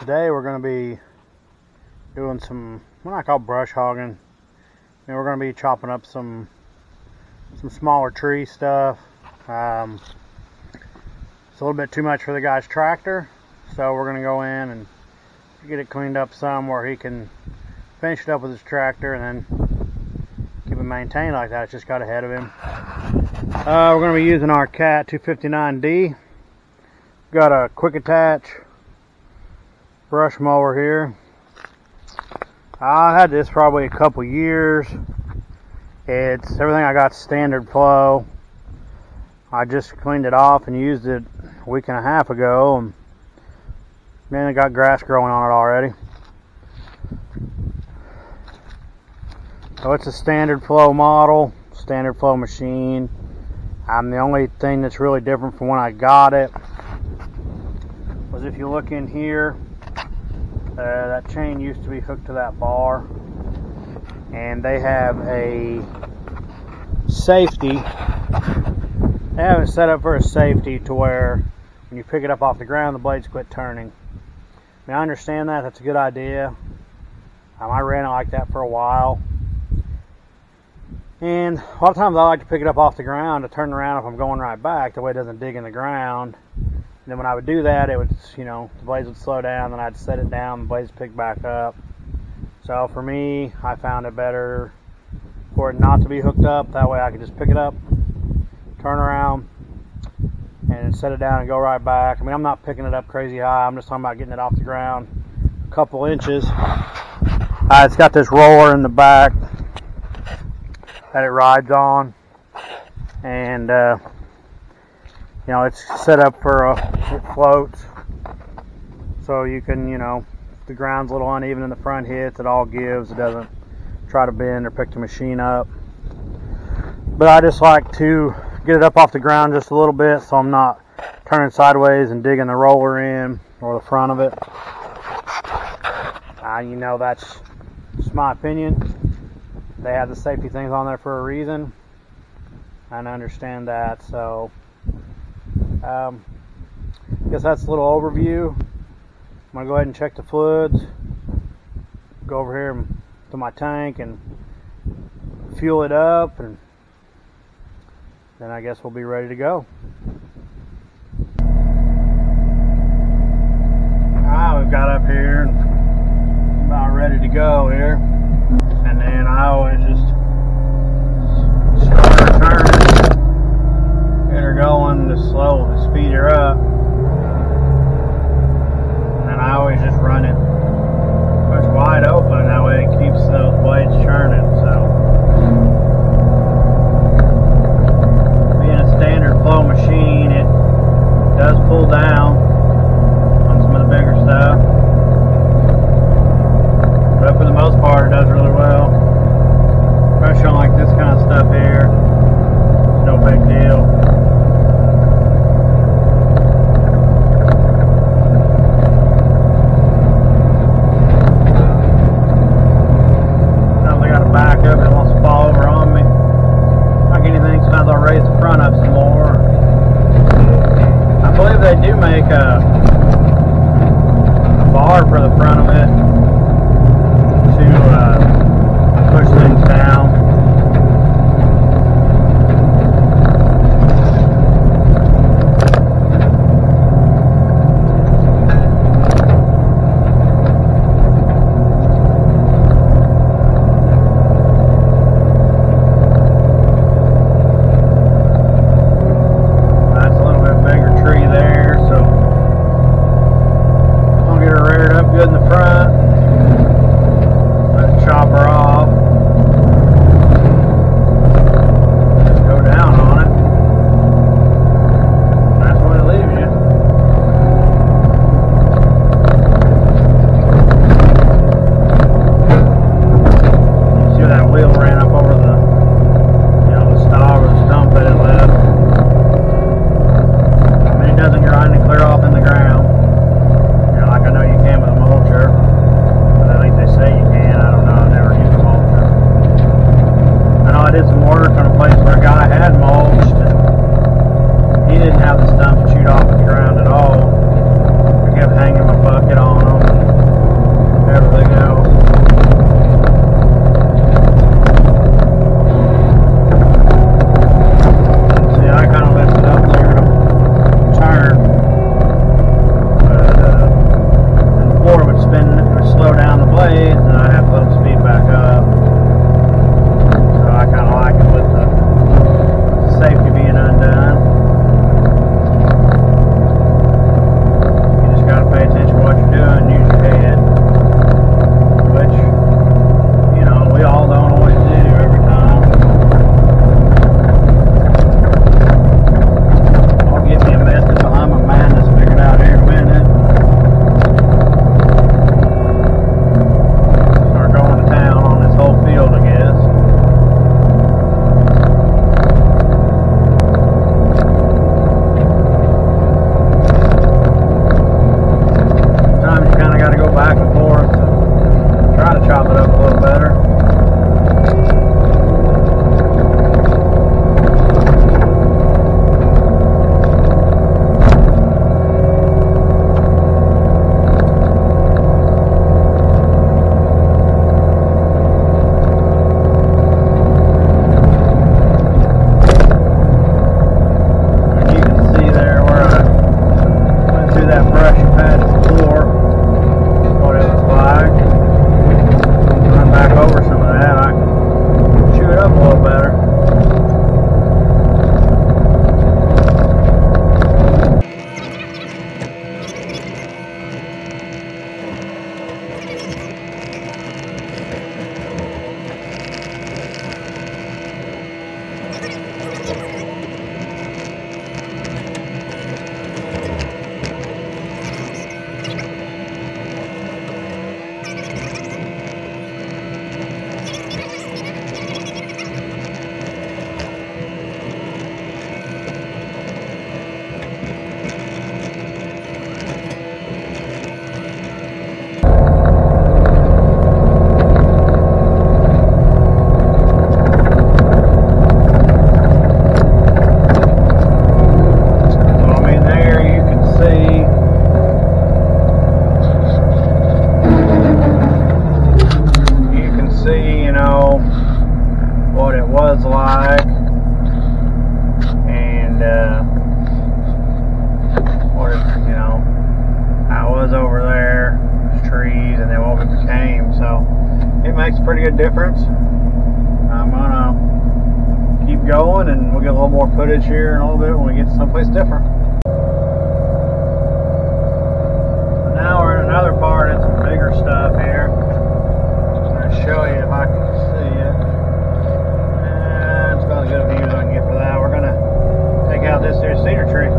Today we're going to be doing some what I call brush hogging. And we're going to be chopping up some smaller tree stuff. It's a little bit too much for the guy's tractor, so we're going to go in and get it cleaned up some where he can finish it up with his tractor and then keep it maintained like that. It just got ahead of him. We're going to be using our Cat 259D. Got a quick attach brush mower here. I had this probably a couple years. It's everything I got standard flow. I just cleaned it off and used it a week and a half ago, and then it got grass growing on it already. So it's a standard flow model, standard flow machine. The only thing that's really different from when I got it was if you look in here, that chain used to be hooked to that bar, and they have a safety. They have it set up for a safety to where when you pick it up off the ground, the blades quit turning. I mean, I understand that. That's a good idea. I ran it like that for a while. And a lot of times I like to pick it up off the ground to turn around if I'm going right back, the way it doesn't dig in the ground. And then when I would do that, it would, the blades would slow down, then I'd set it down, the blades pick back up. So for me, I found it better for it not to be hooked up. That way I could just pick it up, turn around, and set it down and go right back. I mean, I'm not picking it up crazy high. I'm just talking about getting it off the ground a couple inches. It's got this roller in the back that it rides on, and it's set up for it floats, so you can, the ground's a little uneven in the front hits, it all gives. It doesn't try to bend or pick the machine up. But I just like to get it up off the ground just a little bit, so I'm not turning sideways and digging the roller in or the front of it. That's just my opinion. They have the safety things on there for a reason, and I understand that. So I guess that's a little overview. I'm going to go ahead and check the fluids, go over here to my tank and fuel it up, and then I guess we'll be ready to go. We've got up here and about ready to go here, and then I always just start her turning, get her going just slowly, speed her up, and then I always just run it push wide open, that way it keeps those blades churning. So being a standard flow machine, it does pull down on some of the bigger stuff, but for the most part it does really well. Especially on like this kind of stuff here, it's no big deal. Sometimes I got to back up, it wants to fall over on me. Like anything, sometimes I'll raise the front up some more. I believe they do make a bar for the front of it to push things down. That's a little bit bigger tree there, so pretty good difference. I'm gonna keep going, and we'll get a little more footage here in a little bit when we get someplace different. But now we're in another part of some bigger stuff here. Just gonna show you if I can see it. It's about as good a view as I can get for that. We're gonna take out this here cedar tree.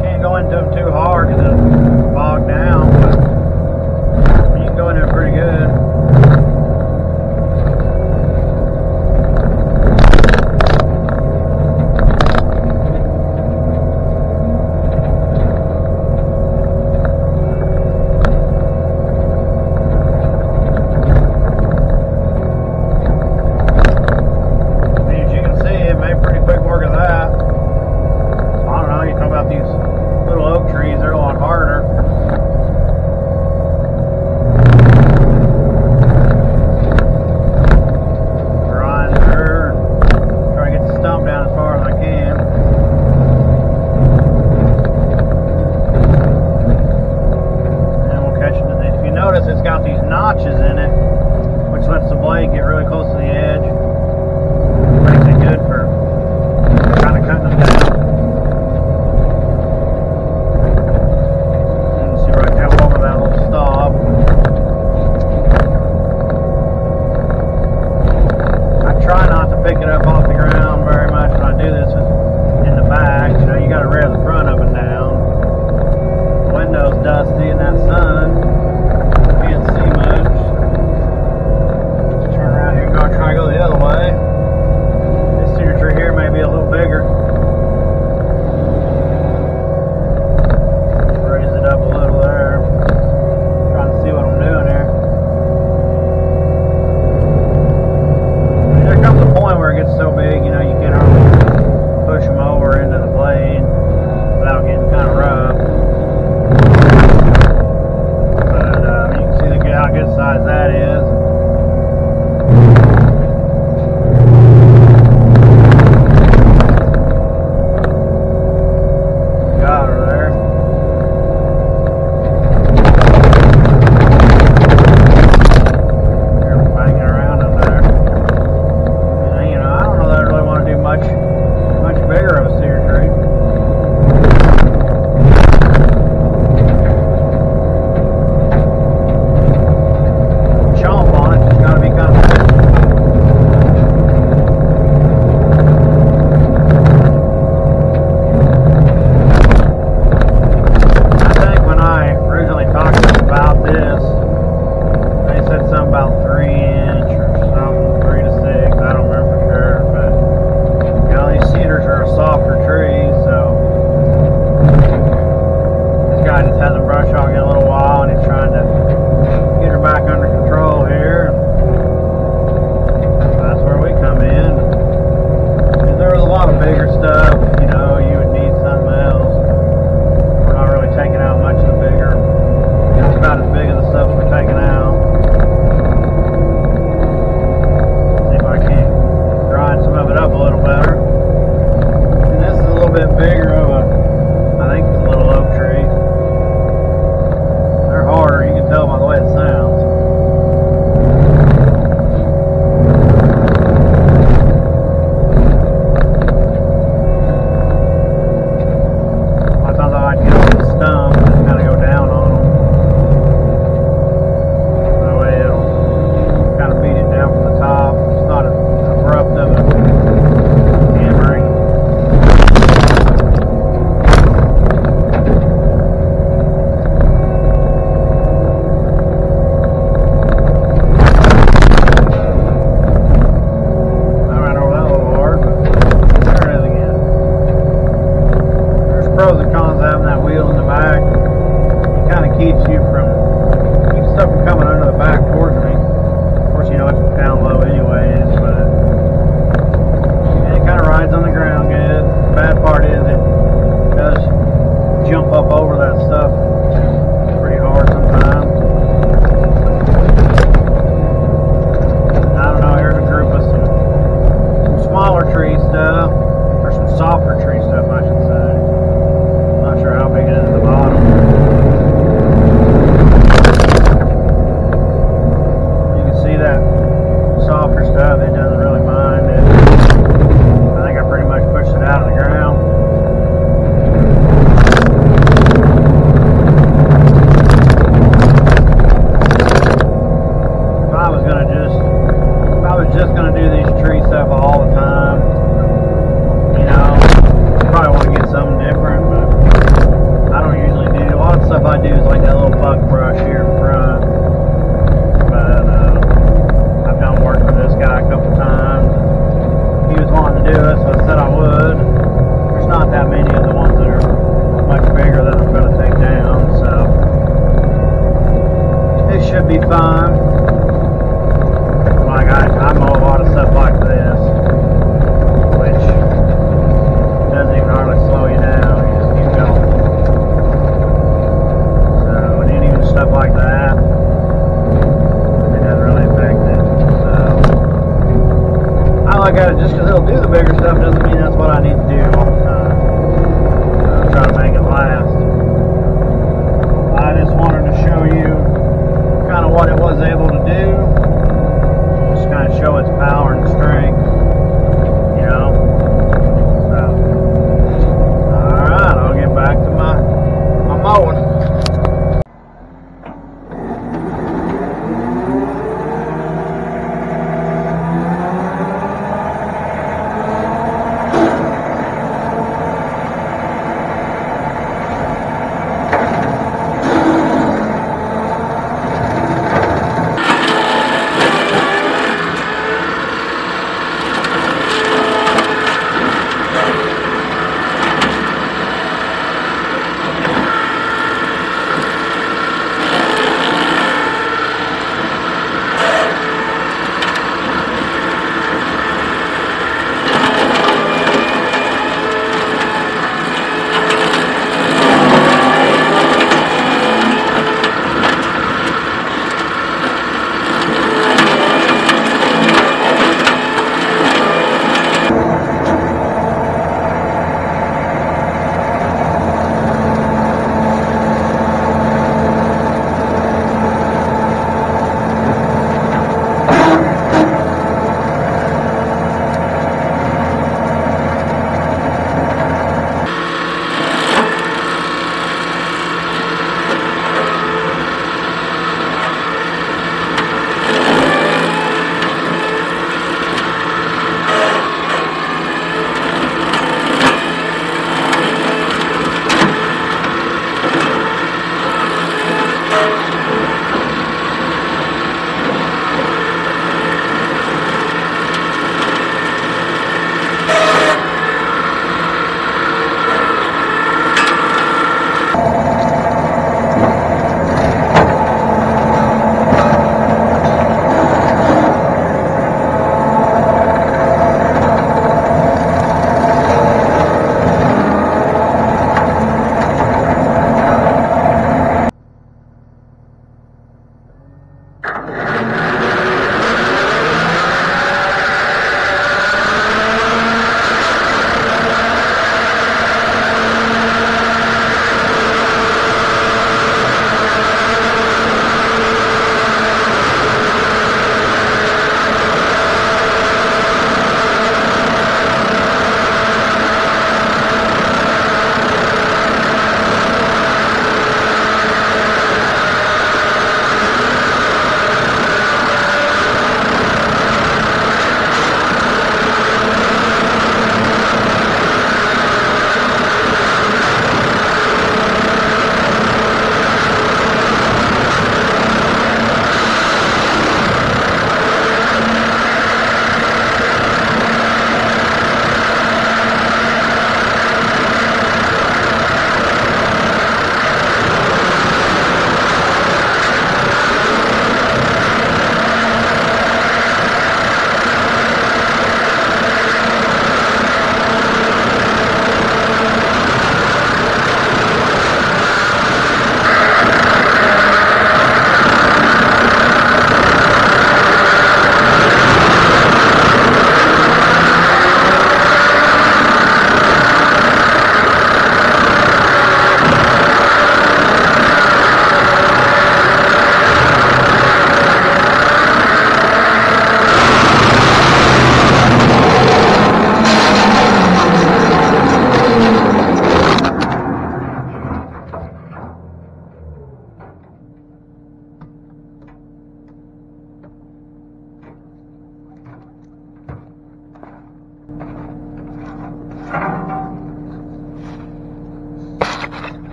Can't go into them too hard because it'll bog down, but you can go into it pretty good. It's got these notches in it, which lets the blade get really close to the edge. Makes it good for kind of cutting them down. You can see right there over that little stop. I try not to pick it up off the ground very much when I do this in the back. You know, you got to rear the front up and down. The window's dusty in that sun. Try to go the other way. This cedar tree here may be a little bigger. Raise it up a little there. Trying to see what I'm doing here. There comes a point where it gets so big, you know, you can hardly push them over into the blade without getting kind of rough. But you can see how good size that is. to do it, so I said I would. There's not that many of the ones that are much bigger that I'm going to take down, so it should be fine. Like I mow a lot of stuff like this, which doesn't even hardly slow you down. You just keep going. So, and then even stuff like that, it doesn't really affect it. So, I look at it just because it'll do the bigger stuff doesn't mean that's what I need to do all the time. So, try to make it last. I just wanted to show you kind of what it was able to do. Just kind of show its power and strength, you know. So, alright, I'll get back to my mowing.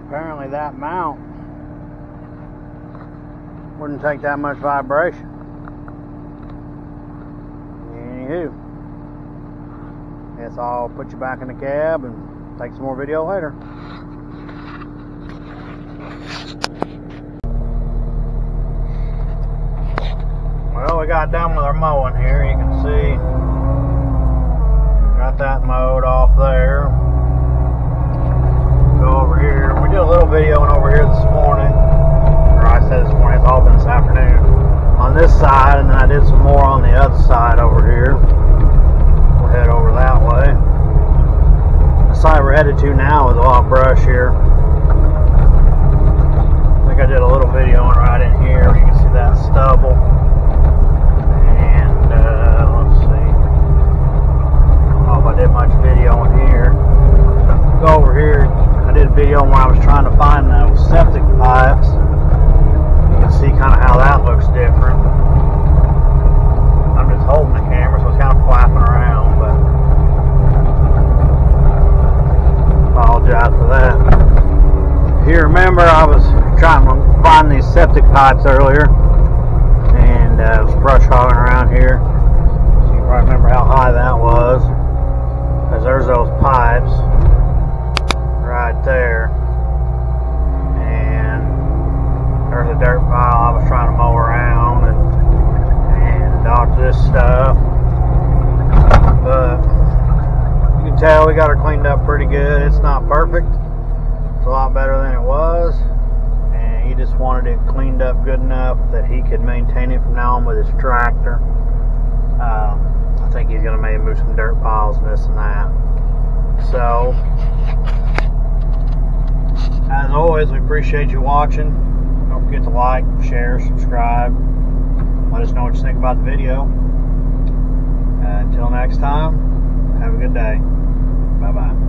Apparently that mount wouldn't take that much vibration. Anywho, guess I'll put you back in the cab and take some more video later. Well, we got done with our mowing here. You can see, got that mowed off there. Go over here. We did a little videoing over here this morning. Or I said this morning, it's all been this afternoon. On this side, and then I did some more on the other side over here. We'll head over that way. The side we're headed to now is a lot of brush here. I think I did a little videoing right in here. You can see that stubble. And let's see. I don't know if I did much videoing here. Go over here. I did a video where I was trying to find those septic pipes. You can see kind of how that looks different. I'm just holding the camera, so it's kind of flapping around, but apologize for that. If you remember, I was trying to find these septic pipes earlier, and I was brush hogging around here. So you probably remember how high that was, because there's those pipes right there. There's a dirt pile I was trying to mow around and dodge this stuff. But you can tell we got her cleaned up pretty good. It's not perfect. It's a lot better than it was. And he just wanted it cleaned up good enough that he could maintain it from now on with his tractor. I think he's going to maybe move some dirt piles and this and that. So, as always, we appreciate you watching. Don't forget to like, share, subscribe. Let us know what you think about the video. Until next time, have a good day. Bye-bye.